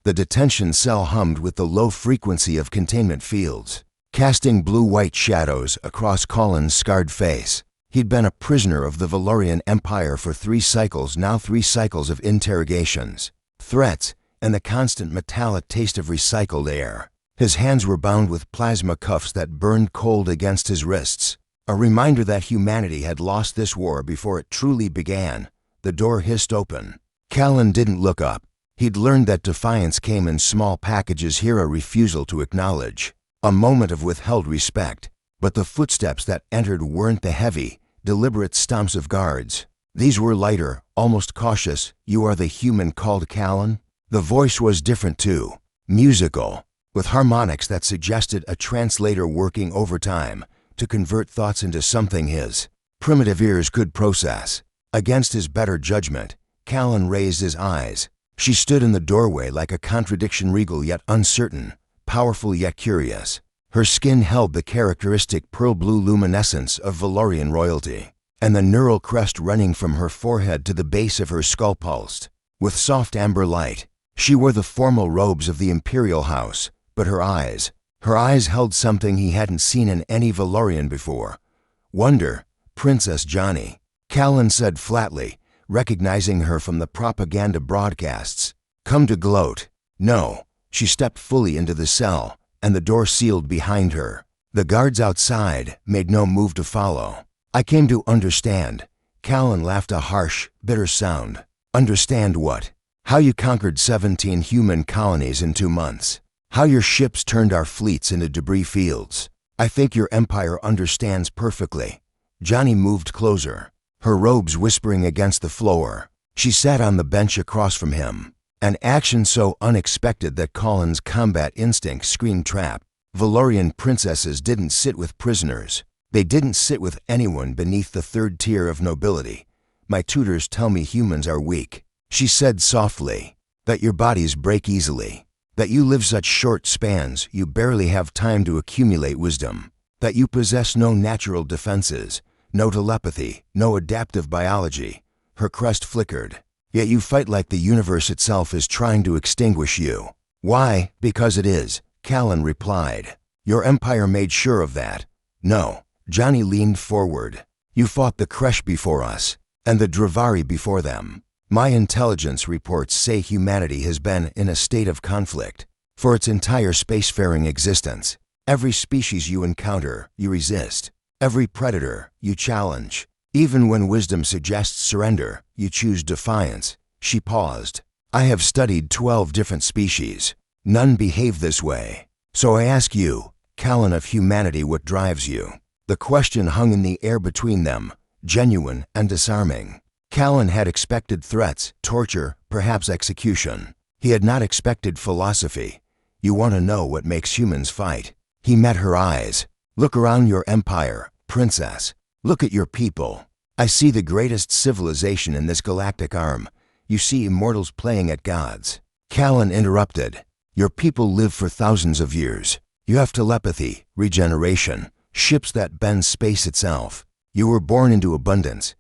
The detention cell hummed with the low frequency of containment fields, casting blue-white shadows across Colin's scarred face. He'd been a prisoner of the Valorian Empire for 3 cycles, now 3 cycles of interrogations, threats, and the constant metallic taste of recycled air. His hands were bound with plasma cuffs that burned cold against his wrists, a reminder that humanity had lost this war before it truly began. The door hissed open. Callan didn't look up. He'd learned that defiance came in small packages, here a refusal to acknowledge, a moment of withheld respect. But the footsteps that entered weren't the heavy, deliberate stomps of guards. These were lighter, almost cautious. "You are the human called Callan?" The voice was different too, musical, with harmonics that suggested a translator working overtime to convert thoughts into something his primitive ears could process. Against his better judgment, Callan raised his eyes. She stood in the doorway like a contradiction, regal yet uncertain, powerful yet curious. Her skin held the characteristic pearl-blue luminescence of Valorian royalty, and the neural crest running from her forehead to the base of her skull pulsed with soft amber light. She wore the formal robes of the imperial house, but her eyes held something he hadn't seen in any Valorian before. "Wonder, Princess Johnny," Callan said flatly, recognizing her from the propaganda broadcasts. "Come to gloat?" "No." She stepped fully into the cell, and the door sealed behind her. The guards outside made no move to follow. "I came to understand." Callan laughed, a harsh, bitter sound. "Understand what?" "How you conquered 17 human colonies in 2 months. How your ships turned our fleets into debris fields. I think your empire understands perfectly." Johnny moved closer, her robes whispering against the floor. She sat on the bench across from him, an action so unexpected that Colin's combat instinct screamed trap. Valorian princesses didn't sit with prisoners. They didn't sit with anyone beneath the 3rd tier of nobility. "My tutors tell me humans are weak," she said softly, "that your bodies break easily, that you live such short spans you barely have time to accumulate wisdom, that you possess no natural defenses, no telepathy, no adaptive biology." Her crest flickered. "Yet you fight like the universe itself is trying to extinguish you." "Why? Because it is," Callan replied. "Your empire made sure of that." "No." Johnny leaned forward. "You fought the Kresh before us, and the Dravari before them. My intelligence reports say humanity has been in a state of conflict for its entire spacefaring existence. Every species you encounter, you resist. Every predator, you challenge. Even when wisdom suggests surrender, you choose defiance." She paused. "I have studied 12 different species. None behave this way. So I ask you, Callan of humanity, what drives you?" The question hung in the air between them, genuine and disarming. Callan had expected threats, torture, perhaps execution. He had not expected philosophy. "You want to know what makes humans fight?" He met her eyes. "Look around your empire, princess. Look at your people. I see the greatest civilization in this galactic arm. You see immortals playing at gods." Callan interrupted. "Your people live for thousands of years. You have telepathy, regeneration, ships that bend space itself. You were born into abundance."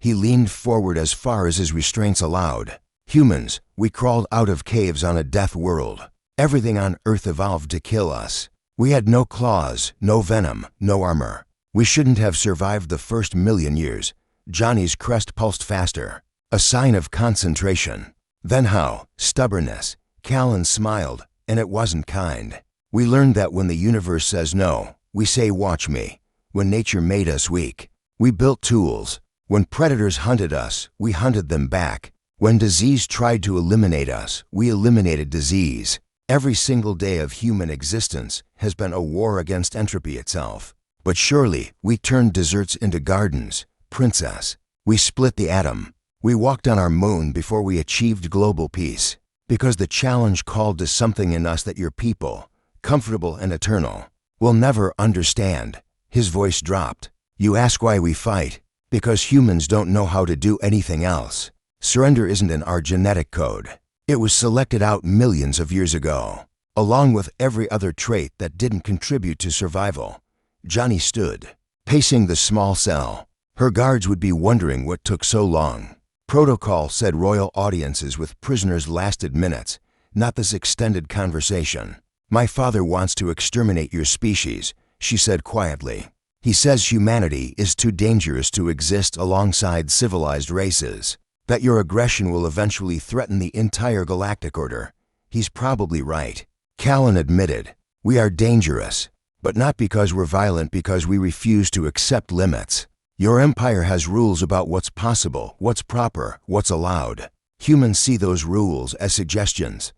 He leaned forward as far as his restraints allowed. "Humans, we crawled out of caves on a death world. Everything on Earth evolved to kill us. We had no claws, no venom, no armor. We shouldn't have survived the first 1,000,000 years." Johnny's crest pulsed faster, a sign of concentration. "Then how?" "Stubbornness." Callan smiled, and it wasn't kind. "We learned that when the universe says no, we say watch me. When nature made us weak, we built tools. When predators hunted us, we hunted them back. When disease tried to eliminate us, we eliminated disease. Every single day of human existence has been a war against entropy itself. But surely we turned deserts into gardens, princess. We split the atom. We walked on our moon before we achieved global peace. Because the challenge called to something in us that your people, comfortable and eternal, will never understand." His voice dropped. "You ask why we fight? Because humans don't know how to do anything else. Surrender isn't in our genetic code. It was selected out millions of years ago, along with every other trait that didn't contribute to survival." Johnny stood, pacing the small cell. Her guards would be wondering what took so long. Protocol said royal audiences with prisoners lasted minutes. not this extended conversation. My father wants to exterminate your species, she said quietly. He says humanity is too dangerous to exist alongside civilized races, that your aggression will eventually threaten the entire galactic order. He's probably right. Callan admitted, we are dangerous, but not because we're violent, because we refuse to accept limits. Your empire has rules about what's possible, what's proper, what's allowed. Humans see those rules as suggestions.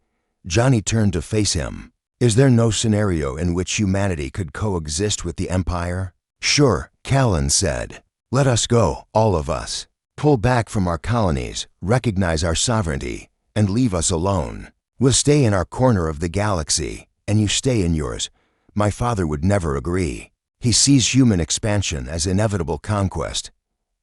Johnny turned to face him. Is there no scenario in which humanity could coexist with the Empire? Sure, Callan said. Let us go, all of us. Pull back from our colonies, recognize our sovereignty, and leave us alone. We'll stay in our corner of the galaxy, and you stay in yours. My father would never agree. He sees human expansion as inevitable conquest.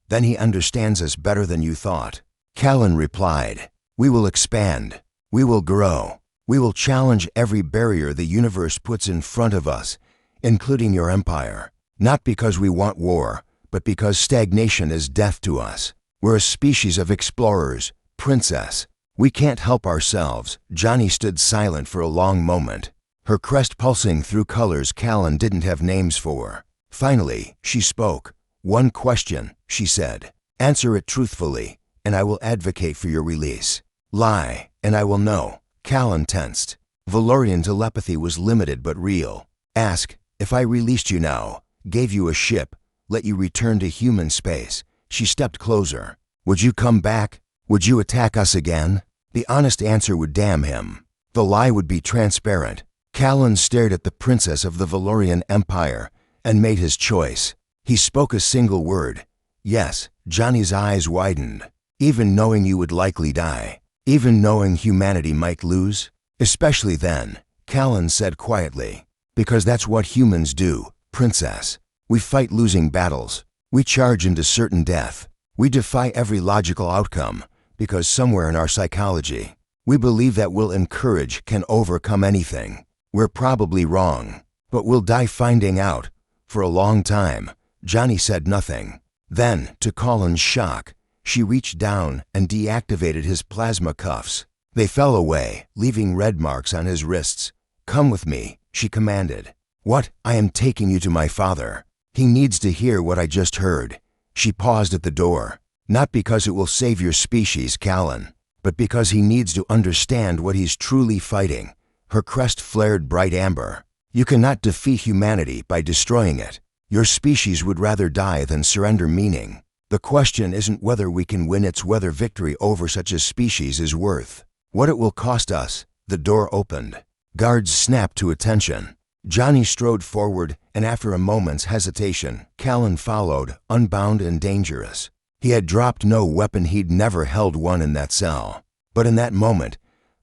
Then he understands us better than you thought. Callan replied, we will expand. We will grow. We will challenge every barrier the universe puts in front of us, including your empire. Not because we want war, but because stagnation is death to us. We're a species of explorers, princess. We can't help ourselves. Johnny stood silent for a long moment, her crest pulsing through colors Callan didn't have names for. Finally, she spoke. One question, she said. Answer it truthfully, and I will advocate for your release. Lie, and I will know. Callan tensed. Valorian telepathy was limited but real. Ask, if I released you now, gave you a ship, let you return to human space. She stepped closer. Would you come back? Would you attack us again? The honest answer would damn him. The lie would be transparent. Callan stared at the princess of the Valorian Empire and made his choice. He spoke a single word. Yes. Johnny's eyes widened. Even knowing you would likely die. Even knowing humanity might lose? Especially then, Callan said quietly. Because that's what humans do, princess. We fight losing battles. We charge into certain death. We defy every logical outcome, because somewhere in our psychology, we believe that will and courage can overcome anything. We're probably wrong, but we'll die finding out. For a long time, Johnny said nothing. Then, to Callan's shock, she reached down and deactivated his plasma cuffs. They fell away, leaving red marks on his wrists. Come with me, she commanded. What? I am taking you to my father. He needs to hear what I just heard. She paused at the door. Not because it will save your species, Callan, but because he needs to understand what he's truly fighting. Her crest flared bright amber. You cannot defeat humanity by destroying it. Your species would rather die than surrender meaning. The question isn't whether we can win, it's whether victory over such a species is worth what it will cost us. The door opened. Guards snapped to attention. Johnny strode forward, and after a moment's hesitation, Callan followed, unbound and dangerous. He had dropped no weapon, he'd never held one in that cell. But in that moment,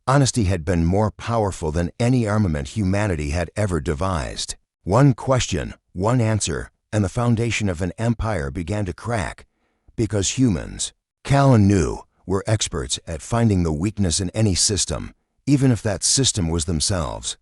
honesty had been more powerful than any armament humanity had ever devised. One question, one answer, and the foundation of an empire began to crack. Because humans, Callan knew, were experts at finding the weakness in any system, even if that system was themselves.